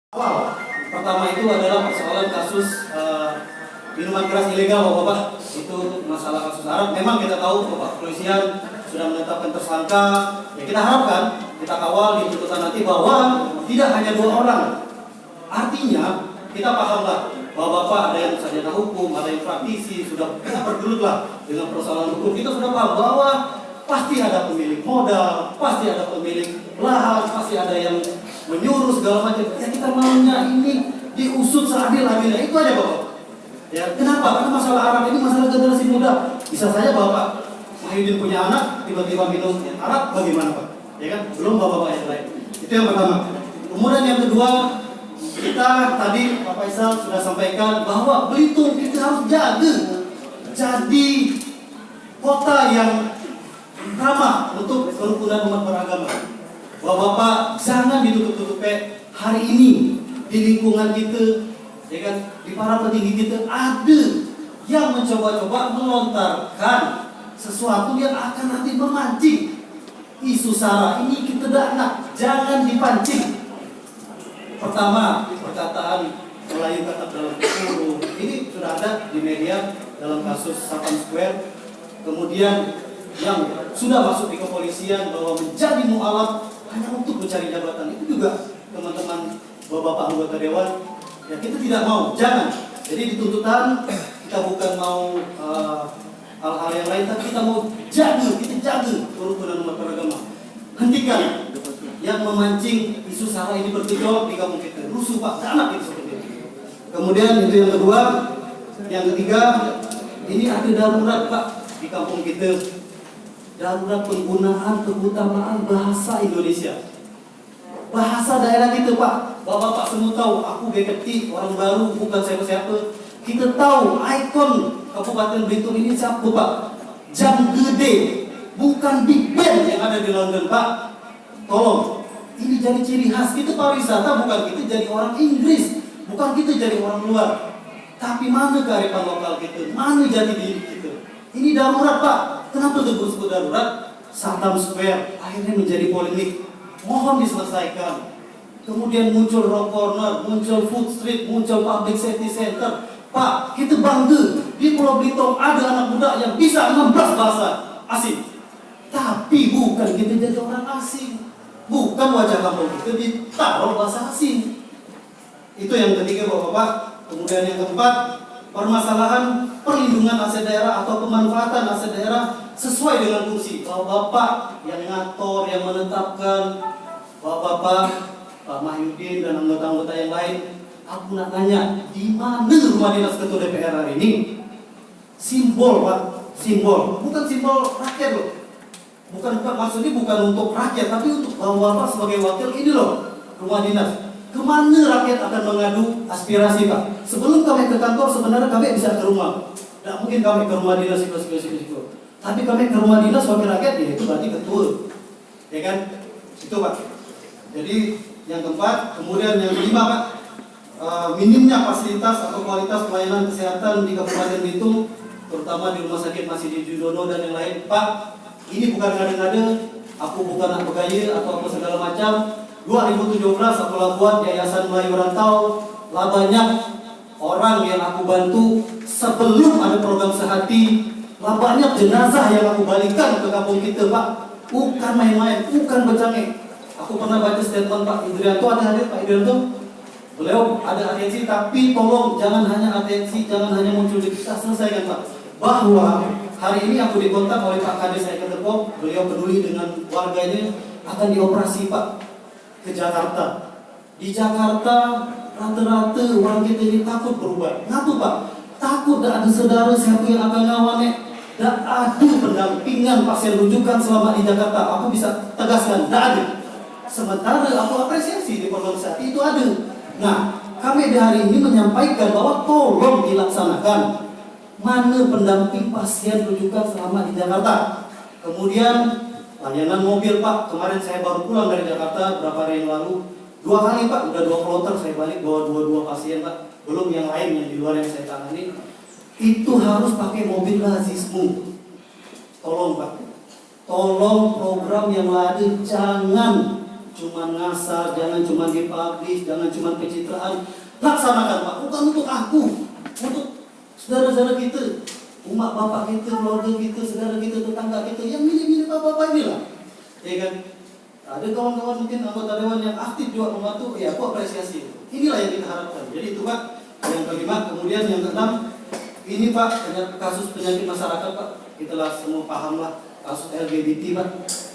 Awal pertama itu adalah persoalan kasus minuman keras ilegal, Bapak-bapak. Itu masalah kasus Arab. Memang kita tahu Bapak kepolisian sudah menetapkan tersangka. Ya, kita harapkan, kita kawal di tuntutan nanti bahwa tidak hanya 2 orang. Artinya kita pahamlah bahwa Bapak ada yang sarjana hukum, ada yang praktisi, sudah kita bergelutlah dengan persoalan hukum. Kita sudah paham bahwa pasti ada pemilik modal, pasti ada pemilik lahan, pasti ada yang menyuruh segala macam. Ya kita maunya ini diusut seadil-adilnya, itu aja Bapak. Ya kenapa? Karena masalah Arab ini masalah generasi muda. Bisa saja Bapak Mahyudin punya anak, tiba-tiba minum Arab, bagaimana Pak? Ya kan? Belum Bapak-bapak yang lain. Itu yang pertama. Kemudian yang kedua, kita tadi Pak Faisal sudah sampaikan bahwa Belitung kita harus jaga jadi kota yang ramah untuk kerukunan umat beragama. Bapak-bapak jangan ditutup-tutupi hari ini di lingkungan kita, ya kan, di para petinggi kita ada yang mencoba-coba melontarkan sesuatu yang akan nanti memancing isu sara. Ini kita nak, jangan dipancing. Pertama, perkataan Melayu kata dalam kurung ini sudah ada di media dalam kasus Sapam Square. Kemudian yang sudah masuk di kepolisian bahwa menjadi mualaf hanya untuk mencari jabatan, itu juga teman-teman bapak-bapak anggota dewan, ya kita tidak mau, jangan. Jadi di tuntutan kita bukan mau hal-hal yang lain, tapi kita mau kita jaga kerukunan umat beragama. Hentikan yang memancing isu sara ini bergejolak di kampung kita. Rusuh Pak, anak itu seperti itu. Kemudian itu yang kedua, yang ketiga, ini ada darurat Pak di kampung kita. Darurat penggunaan keutamaan bahasa Indonesia, bahasa daerah kita Pak. Bapak semua tahu, aku GKT orang baru, bukan siapa-siapa. Kita tahu ikon Kabupaten Belitung ini siapa Pak? Jam Gede, bukan Big Ben yang ada di London Pak. Tolong, ini jadi ciri khas kita pariwisata, bukan kita jadi orang Inggris, bukan kita jadi orang luar. Tapi mana kearifan lokal kita, mana jati diri kita. Ini darurat Pak. Kenapa disebut darurat? Sapam Square akhirnya menjadi polemik. Mohon diselesaikan. Kemudian muncul rock corner, muncul food street, muncul public safety center. Pak, kita bangga di Pulau Belitung ada anak muda yang bisa 16 bahasa asing. Tapi bukan kita jadi orang asing. Bukan wajah kampung kita ditaruh bahasa asing. Itu yang ketiga Bapak-bapak. Kemudian yang keempat, permasalahan perlindungan aset daerah atau pemanfaatan aset daerah sesuai dengan fungsi. Bapak yang ngatur, yang menetapkan, Bapak Pak Mahyudin dan anggota-anggota yang lain, aku nak tanya, di mana rumah dinas ketua DPR hari ini? Simbol Pak, simbol, bukan simbol rakyat loh. Bukan maksudnya bukan untuk rakyat, tapi untuk Bapak sebagai wakil ini loh rumah dinas. Kemana rakyat akan mengadu aspirasi Pak? Sebelum kami ke kantor sebenarnya kami bisa ke rumah. Tidak mungkin kami ke rumah dinas itu. Tapi kami ke rumah dinas wakil rakyat, ya itu berarti ketua, ya kan? Itu Pak. Jadi yang keempat, kemudian yang kelima Pak, minimnya fasilitas atau kualitas pelayanan kesehatan di Kabupaten Belitung, terutama di rumah sakit Masjid Judono dan yang lain. Pak, ini bukan ngade-ngade, aku bukan anak begaya atau apa segala macam. 2017 aku buat Yayasan Melayu Rantau, lah banyak orang yang aku bantu sebelum ada program sehati, lah banyak jenazah yang aku balikan ke kampung kita Pak. Bukan main-main, bukan bercanggih. Aku pernah baca statement Pak Idrianto, ada hadir Pak Idrianto. Beliau ada atensi, tapi tolong jangan hanya atensi, jangan hanya muncul di kita, selesaikan Pak. Bahwa hari ini aku dikontak oleh Pak Kades Depok, beliau peduli dengan warganya, akan dioperasi Pak ke Jakarta. Di Jakarta rata-rata orang kita ini takut berubah. Ngapa Pak? Takut tak ada saudara siapa yang akan ngawane, tak ada pendampingan pasien rujukan selama di Jakarta. Aku bisa tegaskan, tak ada. Sementara aku apresiasi di program saat itu ada. Nah, kami di hari ini menyampaikan bahwa tolong dilaksanakan mana pendamping pasien rujukan selama di Jakarta. Kemudian layanan mobil Pak, kemarin saya baru pulang dari Jakarta beberapa hari yang lalu, 2 kali Pak, udah 2 kloter saya balik bawa 22 pasien Pak, belum yang lain yang di luar yang saya tangani. Itu harus pakai mobil lazismu. Tolong Pak, tolong program yang lain jangan cuma ngasar, jangan cuma dipublish, jangan cuma pencitraan. Laksanakan Pak, bukan untuk aku, untuk saudara-saudara kita, umat bapak kita, keluarga kita, saudara kita, tetangga kita, yang milih-milih bapak-bapak ini lah. Ya kan? Ada kawan-kawan mungkin anggota dewan yang aktif juga membantu, ya aku apresiasi. Inilah yang kita harapkan. Jadi itu Pak, yang kelima. Kemudian yang keenam, ini Pak, kasus penyakit masyarakat Pak. Kita lah semua paham lah, kasus LGBT Pak.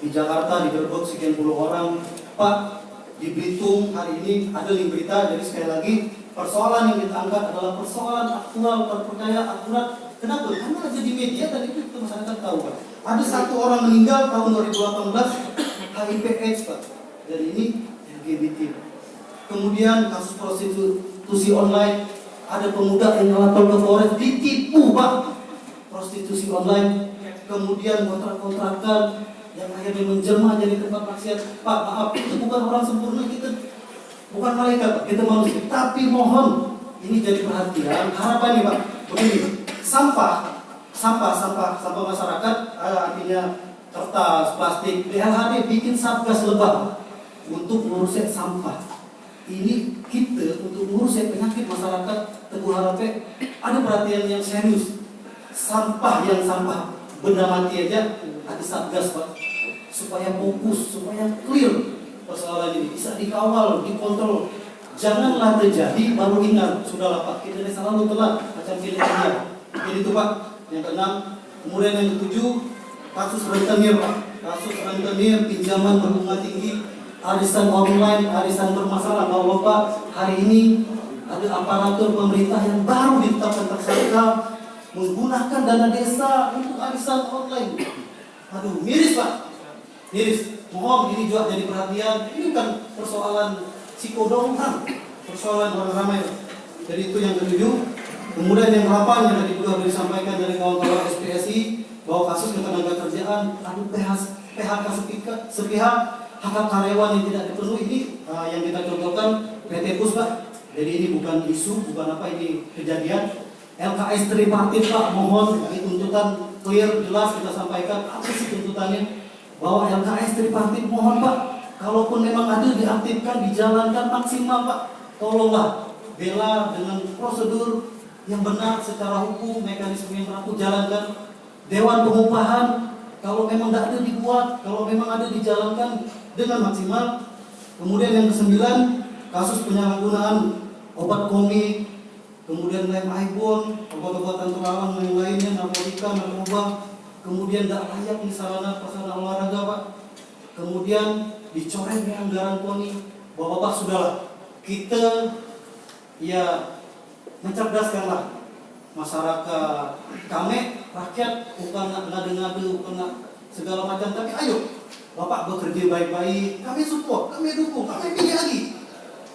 Di Jakarta digerebek sekian puluh orang Pak. Di Belitung hari ini ada link berita. Jadi sekali lagi, persoalan yang kita angkat adalah persoalan aktual, terpercaya, akurat. Kenapa? Karena ada di media dan itu kita masyarakat tahu Pak. Ada satu orang meninggal tahun 2018 HIV AIDS Pak. Dan ini LGBT. Kemudian kasus prostitusi online, ada pemuda yang lapor ke Polres ditipu Pak, prostitusi online. Kemudian kontrak-kontrakan yang akhirnya menjelma jadi tempat maksiat. Pak, maaf, itu bukan orang sempurna, kita bukan malaikat Pak, kita manusia. Tapi mohon ini jadi perhatian. Harapannya Pak, begini, sampah masyarakat, artinya kertas, plastik, BLHD bikin satgas lebah untuk ngurusin sampah. Ini kita untuk ngurusin penyakit masyarakat Teguh Harape ada perhatian yang serius. Sampah benda mati aja ada satgas Pak, supaya fokus, supaya clear persoalan ini bisa dikawal, dikontrol. Janganlah terjadi baru ingat, sudahlah Pak, kita selalu telat macam pilih-pilih. Jadi itu Pak, yang keenam. Kemudian yang ketujuh, kasus rentenir Pak, kasus rentenir pinjaman berbunga tinggi, arisan online, arisan bermasalah. Bapak, hari ini ada aparatur pemerintah yang baru ditetapkan tersangka menggunakan dana desa untuk arisan online. Aduh, miris Pak, miris. Mohon ini juga jadi perhatian. Ini bukan persoalan psikodongan, persoalan orang ramai. Jadi itu yang ketujuh. Kemudian yang ke-8 yang tadi juga disampaikan dari kawan-kawan SPSI bahwa kasus ketenagakerjaan, PHK sepihak, hak karyawan yang tidak dipenuhi ini yang kita contohkan PT PUS Pak. Jadi ini bukan isu, bukan apa, ini kejadian. LKS tripartit Pak, mohon ini tuntutan clear, jelas kita sampaikan apa sih tuntutannya. Bahwa LKS tripartit mohon Pak, kalaupun memang ada diaktifkan, dijalankan maksimal Pak. Tolonglah bela dengan prosedur yang benar secara hukum, mekanisme yang berlaku, jalankan. Dewan pengupahan kalau memang tidak ada dibuat, kalau memang ada dijalankan dengan maksimal. Kemudian yang ke-9, kasus penyalahgunaan obat komik, kemudian lem ibon, obat-obatan terlarang yang lainnya, narkotika, narkoba, kemudian tidak layak di sarana prasarana olahraga Pak. Kemudian dicoretnya anggaran KONI. Bapak-bapak, sudahlah, kita ya mencerdaskanlah masyarakat kami, rakyat, bukan ngadu-ngadu, bukan segala macam, tapi ayo Bapak bekerja baik-baik, kami support, kami dukung, kami pilih lagi,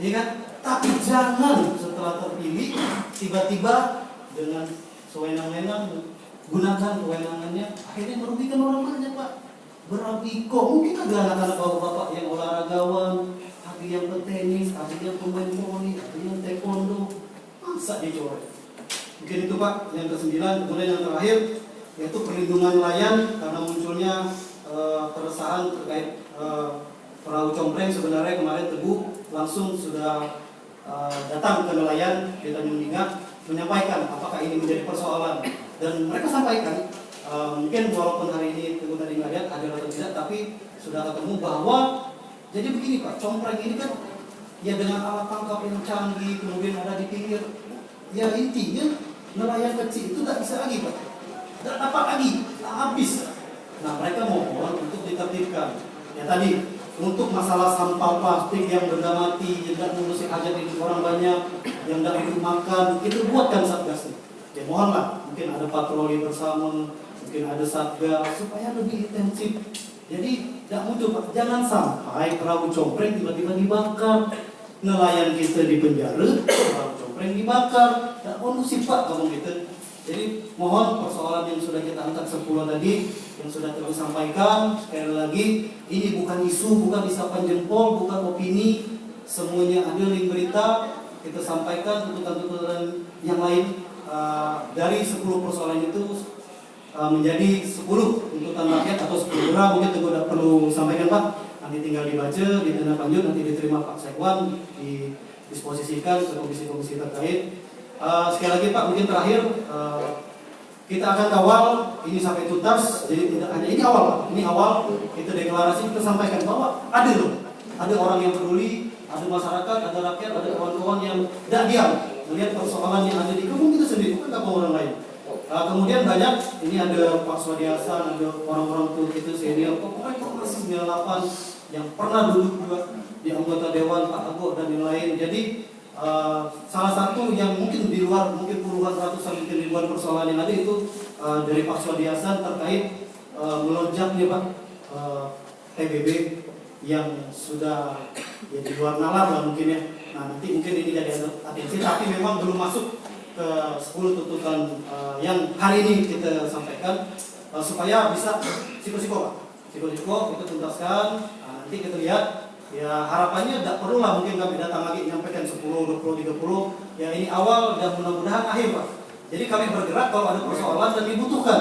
ya kan? Tapi jangan setelah terpilih tiba-tiba dengan sewenang-wenang gunakan kewenangannya, akhirnya merugikan orang banyak Pak. Berarti kok mungkin ada anak-anak bapak-bapak yang olahragawan, ada yang petenis, ada yang pemain voli, ada yang taekwondo, masa dicoret? Mungkin itu Pak yang ke-9. Kemudian yang terakhir yaitu perlindungan nelayan, karena munculnya keresahan terkait perahu compreng. Sebenarnya kemarin Teguh langsung sudah datang ke nelayan di Tanjung Minyak menyampaikan apakah ini menjadi persoalan, dan mereka sampaikan mungkin walaupun hari ini Teguh tadi nggak lihat ada atau tidak, tapi sudah ketemu bahwa jadi begini Pak, compreng ini kan ya dengan alat tangkap yang canggih, kemudian ada di pinggir, ya intinya nelayan kecil itu tidak bisa lagi Pak, tidak dapat lagi, habis. Nah mereka mohon untuk ditertibkan. Ya tadi untuk masalah sampah plastik yang benda mati, yang tidak mengurusi hajat hidup orang banyak, yang tidak ikut makan, itu buatkan satgasnya. Ya mohonlah, mungkin ada patroli bersama, mungkin ada satgas supaya lebih intensif. Jadi tidak muncul Pak, jangan sampai perahu compreng tiba-tiba dibakar, nelayan kita di penjara, perahu compreng dibakar, tidak kondusif Pak ngomong gitu. Jadi mohon persoalan yang sudah kita angkat 10 tadi, yang sudah Teguh sampaikan, sekali lagi ini bukan isu, bukan isapan jempol, bukan opini, semuanya ada link berita, kita sampaikan tuntutan-tuntutan yang lain. Dari 10 persoalan itu menjadi 10 tuntutan rakyat atau 10 mungkin Teguh tidak perlu sampaikan Pak. nanti tinggal dibaca, ditindaklanjut, nanti diterima Pak Sekwan, didisposisikan ke komisi-komisi terkait. Sekali lagi Pak, mungkin terakhir kita akan kawal ini sampai tuntas. Jadi tidak hanya ini awal Pak, ini awal kita deklarasi, kita sampaikan bahwa ada loh, ada orang yang peduli, ada masyarakat, ada rakyat, ada kawan-kawan yang tidak diam melihat persoalan yang ada di kampung kita sendiri, bukan kampung orang lain. Kemudian banyak, ini ada Pak Swadi Hasan, ada orang-orang tua kita senior, pokoknya Komisi 98 yang pernah duduk juga di anggota Dewan, Pak Ago dan yang lain. Jadi salah satu yang mungkin di luar, mungkin puluhan ratusan mungkin ribuan persoalan yang ada itu dari Pak Swadi Hasan terkait melonjaknya Pak PBB yang sudah ya di luar nalar lah mungkin ya. Nah nanti mungkin ini jadi atensi, tapi memang belum masuk ke 10 tuntutan yang hari ini kita sampaikan supaya bisa siko-siko Pak, siko-siko kita tuntaskan. Nanti kita lihat. Ya harapannya tidak perlu lah mungkin kami datang lagi menyampaikan 10, 20, 30. Ya ini awal dan mudah-mudahan akhir Pak. Jadi kami bergerak kalau ada persoalan dan dibutuhkan.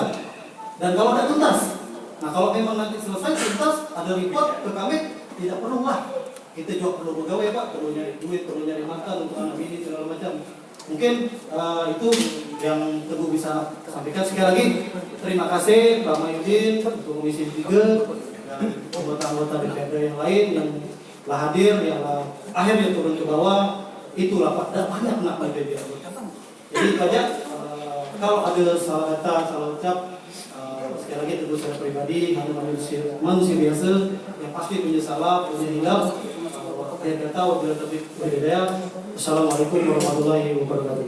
Dan kalau ada tuntas. Nah kalau memang nanti selesai tuntas, ada report ke kami, tidak perlu lah. Kita juga perlu pegawai Pak, perlu nyari duit, perlu nyari makan untuk anak ini segala macam. Mungkin itu yang Teguh bisa sampaikan. Sekali lagi terima kasih Pak Mahyudin untuk Komisi 3 dan anggota-anggota DPRD yang lain yang lah hadir, yang akhirnya turun ke bawah. Itulah Pak, dan banyak nak PBB. Jadi banyak kalau ada salah kata, salah ucap, sekali lagi tentu saya pribadi hanya manusia biasa yang pasti punya salah, punya hilaf. Saya kata wabillahi taufiq wal hidayah. Assalamualaikum warahmatullahi wabarakatuh.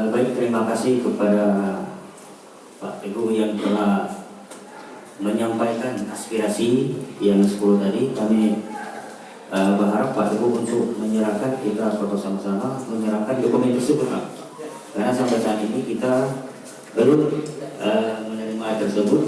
Baik, terima kasih kepada Pak Teguh yang telah menyampaikan aspirasi yang 10 tadi. Kami berharap Pak Teguh untuk menyerahkan, kita foto sama-sama menyerahkan dokumen tersebut Pak. Karena sampai saat ini kita belum menerima tersebut.